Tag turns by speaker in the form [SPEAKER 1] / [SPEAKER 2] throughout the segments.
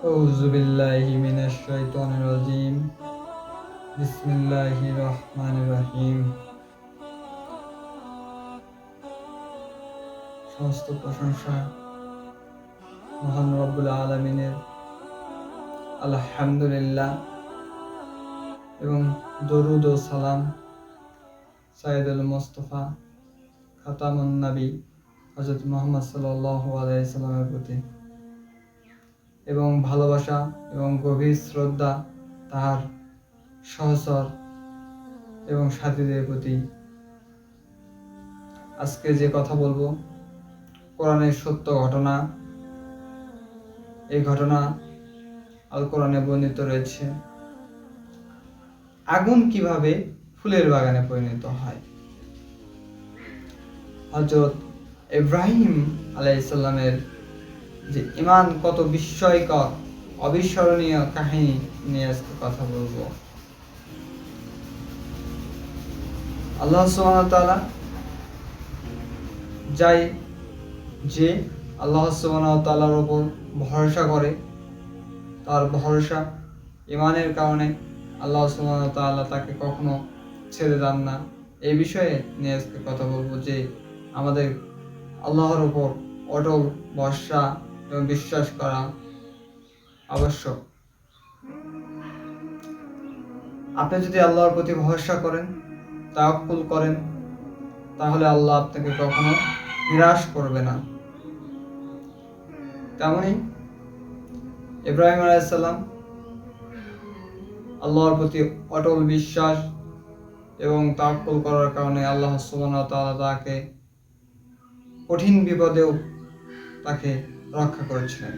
[SPEAKER 1] আউযু বিল্লাহি মিনাশ শাইতানির রাজিম। বিসমিল্লাহির রহমানির রহিম। সমস্ত প্রশংসা মহান রব্বুল আলামিনের। আলহামদুলিল্লাহ। এবং দরুদ ও সালাম সাইয়্যিদুল মুস্তাফা খাতামুন নবী হযরত মুহাম্মদ সাল্লাল্লাহু আলাইহি সাল্লামের প্রতি, এবং ভালোবাসা এবং গভীর শ্রদ্ধা তার সহচর এবং সাথীদের প্রতি। আজকে যে কথা বলবো কোরআনের সত্য ঘটনা। এই ঘটনা আল কোরআনে বর্ণিত রয়েছে। আগুন কিভাবে ফুলের বাগানে পরিণত হয়। হযরত ইব্রাহিম আলাইহিস সালামের যে ঈমান কত বিস্ময়কর অবিস্মরণীয় কাহিনী নিয়ে আজকে কথা বলবো। আল্লাহ সুবহানাহু ওয়া তাআলা যে আল্লাহ সুবহানাহু ওয়া তাআলার উপর ভরসা করে, তার ভরসা ঈমানের কারণে আল্লাহ সুবহানাহু ওয়া তাআলা তাকে কখনো ছেড়ে দেন না। এই বিষয়ে নিয়ে আজকে কথা বলবো যে আমাদের আল্লাহর উপর অটল ভরসা এবং বিশ্বাস করা আবশ্যক। আপনি যদি আল্লাহর প্রতি ভরসা করেন, তাওয়াক্কুল করেন, তাহলে আল্লাহ আপনাকে কখনো নিরাশ করবে না। তেমনি ইব্রাহিম আলাইহিস সালাম আল্লাহর প্রতি অটল বিশ্বাস এবং তাওয়াক্কুল করার কারণে আল্লাহ সুবহানাহু ওয়া তাআলা তাকে কঠিন বিপদেও তাকে রক্ষা করেছিলেন।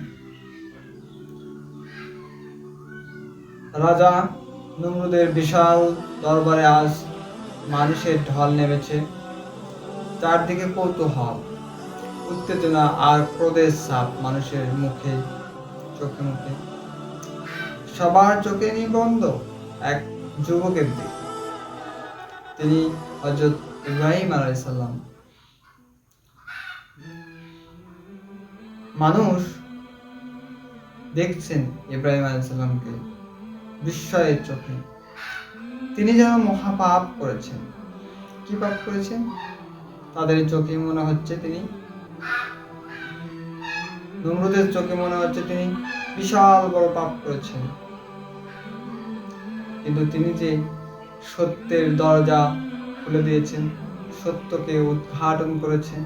[SPEAKER 1] রাজা নমরুদের বিশাল দরবারে আজ মানুষের ঢল নেমেছে। চারদিকে কৌতূহল, উত্তেজনা আর ক্রোধের ছাপ মানুষের মুখে, চোখে মুখে। সবার চোখে নিবন্ধ এক যুবকের দিকে। তিনি হযরত ইব্রাহিম আলাইহিস সালাম। মানুষ দেখছেন ইব্রাহিম আলাইহিস সালামকে বিস্ময়ের চোখে। তিনি যেন মহাপাপ করেছেন। কি পাপ করেছেন? তাদের চোখে মনে হচ্ছে তিনি, নমরুদের চোখে মনে হচ্ছে তিনি বিশাল বড় পাপ করেছেন। কিন্তু তিনি যে সত্যের দরজা খুলে দিয়েছেন, সত্যকে উদ্ঘাটন করেছেন,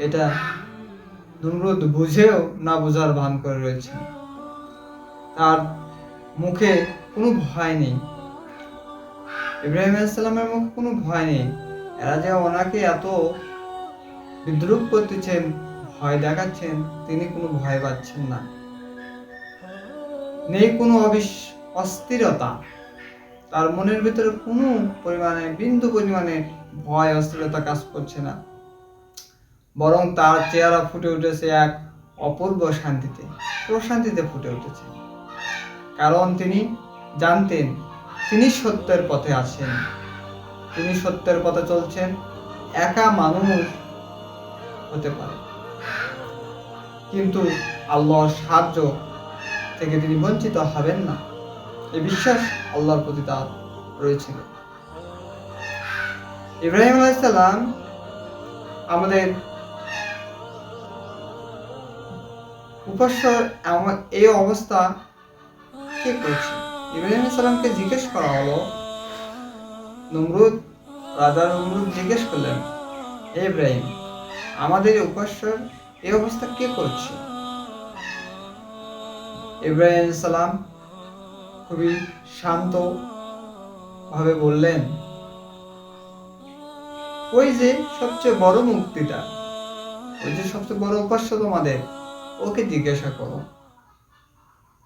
[SPEAKER 1] এটা নমরুদ বুঝেও না বোঝার ভান করে রয়েছে। তার মুখে কোনো ভয় নেই। ইব্রাহিম আলাইহিস সালামের মুখে কোনো ভয় নেই। এরা যে ওনাকে এত বিদ্রুপ করতেছেন, ভয় দেখাচ্ছেন, তিনি কোনো ভয় পাচ্ছেন না। নেই কোনো অস্থিরতা। তার মনের ভিতরে কোনো পরিমাণে, বিন্দু পরিমাণে ভয় অস্থিরতা কাজ করছে না। বরং তার চেহারা ফুটে উঠেছে এক অপূর্ব শান্তিতে, প্রশান্তিতে ফুটে উঠেছে। কারণ তিনি জানতেন তিনি সত্যের পথে আছেন, তিনি সত্যের পথে চলছেন। একা মানুষ হতে পারে, কিন্তু আল্লাহর সাহায্য থেকে তিনি বঞ্চিত হবেন না। এই বিশ্বাস আল্লাহর প্রতি তার রয়েছিল। ইব্রাহিম আলাইহিস সালাম আমাদের উপাস্য এই অবস্থা কে করেছে? ইব্রাহিম আলাইহিস সালামকে জিজ্ঞেস করা হলো। রাজা নমরুদ জিজ্ঞেস করলেন, হে ইব্রাহিম, আমাদের উপাস্যর এই অবস্থা কে করছে? ইব্রাহিম আলাইহিস সালাম খুবই শান্ত ভাবে বললেন, ওই যে সবচেয়ে বড় মুক্তিটা, ওই যে সবচেয়ে বড় উপাস্য তোমাদের, ওকে জিজ্ঞাসা করো,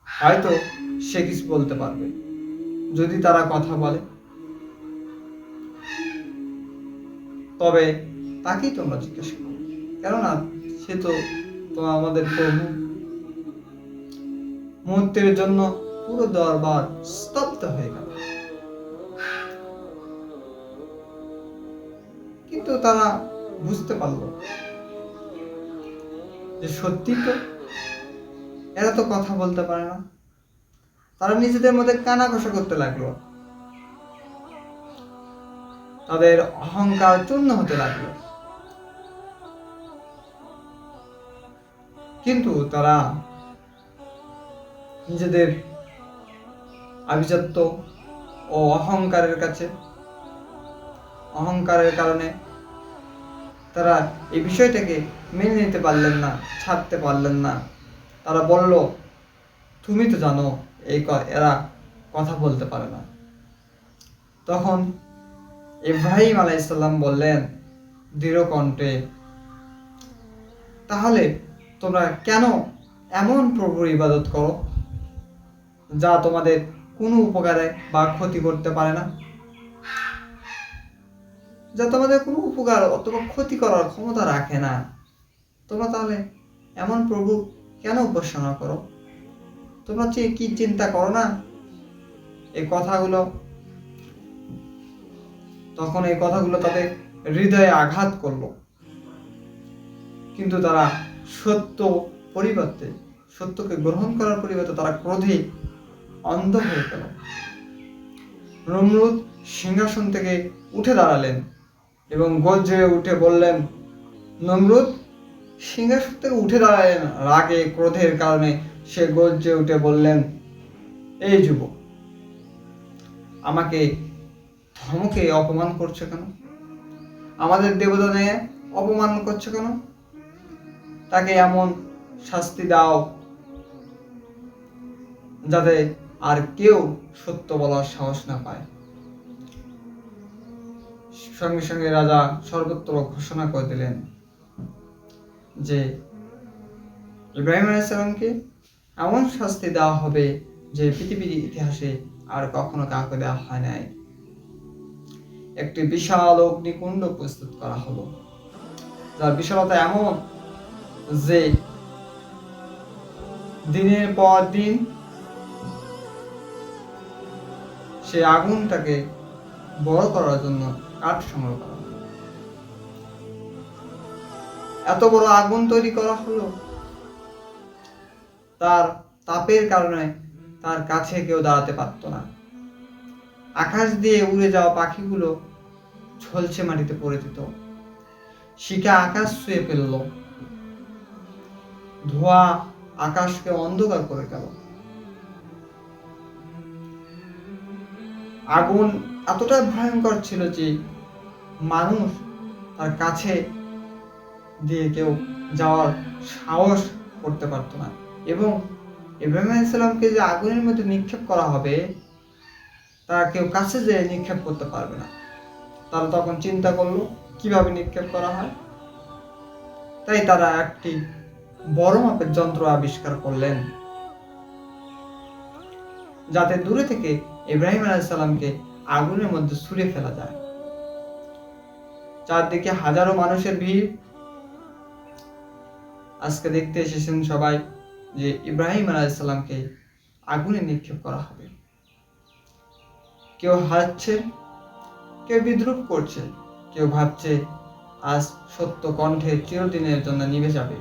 [SPEAKER 1] হয়তো সে কিছু বলতে পারবে। যদি তারা কথা বলে তবে তাকেই তোমরা জিজ্ঞাসা করো, কেননা সে তো আমাদের প্রভু। মুহূর্তের জন্য পুরো দরবার স্তব্ধ হয়ে গেল। কিন্তু তারা বুঝতে পারল যে সত্যি তো এরা তো কথা বলতে পারে না। তারা নিজেদের মধ্যে কানাঘষা করতে লাগলো, তাদের অহংকার চূর্ণ হতে লাগলো। কিন্তু তারা নিজেদের আভিজাত্য ও অহংকারের কারণে তারা এই বিষয়টাকে মেনে নিতে পারলেন না, ছাড়তে পারলেন না। তারা বলল, তুমি তো জানো এরা কথা বলতে পারে না। তখন ইব্রাহিম আলাইহিস সালাম বললেন দৃঢ় কণ্ঠে, তাহলে তোমরা কেন এমন প্রভুর ইবাদত করো যা তোমাদের কোনো উপকারে বা ক্ষতি করতে পারে না, যা তোমাদের কোনো উপকার অথবা ক্ষতি করার ক্ষমতা রাখে না? তোমরা তাহলে এমন প্রভু কেন উপাসনা করো? তোমরা কি চিন্তা করো না? তখন এই কথাগুলো তাদের হৃদয়ে আঘাত করলো। কিন্তু তারা সত্যকে গ্রহণ করার পরিবর্তে তারা ক্রোধে অন্ধ হয়ে গেল। নমরুদ সিংহাসন থেকে উঠে দাঁড়ালেন এবং গর্জে উঠে বললেন, নমরুদ সিংহাসন থেকে উঠে দাঁড়ালেন রাগে ক্রোধের কারণে। সে গর্জে উঠে বললেন, এই যুবক, আমাকে ধমকে অপমান করছে কেন? আমাদের দেবতা নিয়ে অপমান করছে কেন? তাকে এমন শাস্তি দাও যাতে আর কেউ সত্য বলার সাহস না পায়। সঙ্গে সঙ্গে রাজা সর্বত্র ঘোষণা করে দিলেন যে ইব্রাহিম আলাইহিস সালামকে এমন শাস্তি দেওয়া হবে যে পৃথিবীর ইতিহাসে আর কখনো কাউকে দেওয়া হয় নাই। একটি বিশাল অগ্নিকুণ্ড প্রস্তুত করা হলো, যার বিশালতা এমন যে দিনের পর দিন সে আগুনটাকে বড় করার জন্য কাঠ সংগ্রহ করা হলো। এত বড় আগুন তৈরি করা হলো, তার তাপের কারণে তার কাছে কেউ দাঁড়াতে পারত না। আকাশ দিয়ে উড়ে যাওয়া পাখিগুলো ঝলসে মাটিতে পড়ে যেত। শিখা আকাশ ছুঁয়ে ফেলল, ধোঁয়া আকাশকে অন্ধকার করে গেল। আগুন এতটা ভয়ঙ্কর ছিল যে মানুষ তার কাছে দিয়ে কেউ যাওয়ার সাহস করতে পারত না। এবং ইব্রাহিম আলাইহিস সালামকে যে আগুনের মধ্যে নিক্ষেপ করা হবে, তা কেউ কাছে যেয়ে নিক্ষেপ করতে পারবে না। তারা তখন চিন্তা করলো কিভাবে নিক্ষেপ করা হয়। তাই তারা একটি বড় মাপের যন্ত্র আবিষ্কার করলেন, যাতে দূরে থেকে ইব্রাহিম আলাইহিস সালামকে আগুনের মধ্যে ছুঁড়ে ফেলা যায়। চারদিকে হাজারো মানুষের ভিড়। আজকে দেখতে এসেছেন সবাই যে ইব্রাহিম আলাইহিস সালামকে আগুনে নিক্ষেপ করা হবে। কেউ হাসছে, কেউ বিদ্রুপ করছে, কেউ ভাবছে আজ সত্য কণ্ঠে চিরদিনের জন্য নিভে যাবে,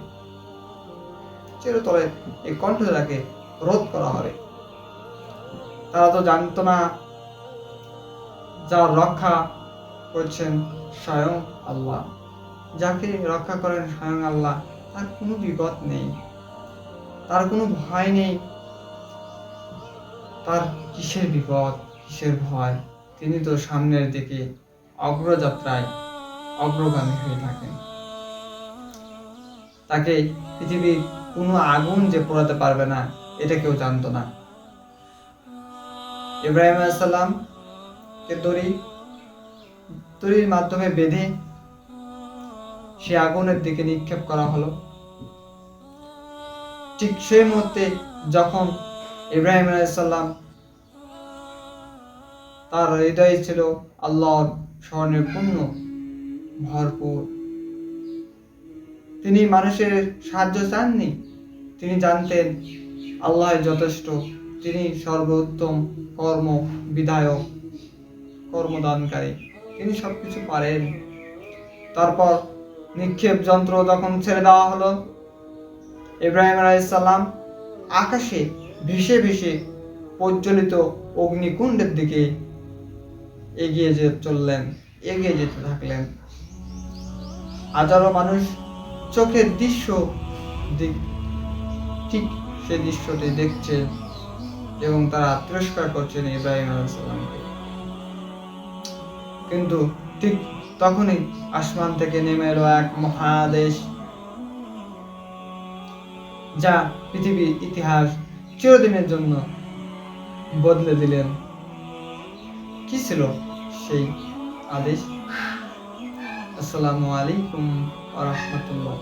[SPEAKER 1] চিরতরে এই কণ্ঠটাকে রোধ করা হবে। তারা তো জানতো না যার রক্ষা করছেন স্বয়ং আল্লাহ। যাকে রক্ষা করেন স্বয়ং আল্লাহ, তার কোনো বিপদ নেই, তার কোনো ভয় নেই। তার কিসের বিপদ, কিসের ভয়? তিনি তো সামনের দিকে অগ্রযাত্রায় অগ্রগামী হয়ে থাকেন। তাকে পৃথিবীর কোনো আগুন যে পোড়াতে পারবে না, এটা কেউ জানতো না। ইব্রাহিম আলাইহিস সালামকে দড়ির মাধ্যমে বেঁধে সে আগুনের দিকে নিক্ষেপ করা হলো। ঠিক সেই মুহূর্তে যখন ইব্রাহিম আলাইহিস সালাম, তার হৃদয়ে ছিল আল্লাহর স্মরণের পূর্ণ ভরপুর। তিনি মানুষের সাহায্য চাননি, তিনি জানতেন আল্লাহ যথেষ্ট। তিনি সর্বোত্তম বিধায়ক, কর্মদানকারী, তিনি সবকিছু পারেন। তারপর নিক্ষেপ যন্ত্র যখন ছেড়ে দেওয়া হলো, ইব্রাহিম আলাইহিস সালাম আকাশে ভেসে ভেসে প্রজ্বলিত অগ্নিকুণ্ডের দিকে এগিয়ে যেতে থাকলেন। হাজারো মানুষ চোখের ঠিক সে দৃশ্যটি দেখছে এবং তারা তিরস্কার করছেন ইব্রাহিম আলাইহিস সালামকে। কিন্তু ঠিক তখনই আসমান থেকে নেমে এলো এক মহাদেশ, যা পৃথিবীর ইতিহাস চিরদিনের জন্য বদলে দিলেন। কি ছিল সেই আদেশ? আসসালামু আলাইকুম ওয়া রাহমাতুল্লাহ।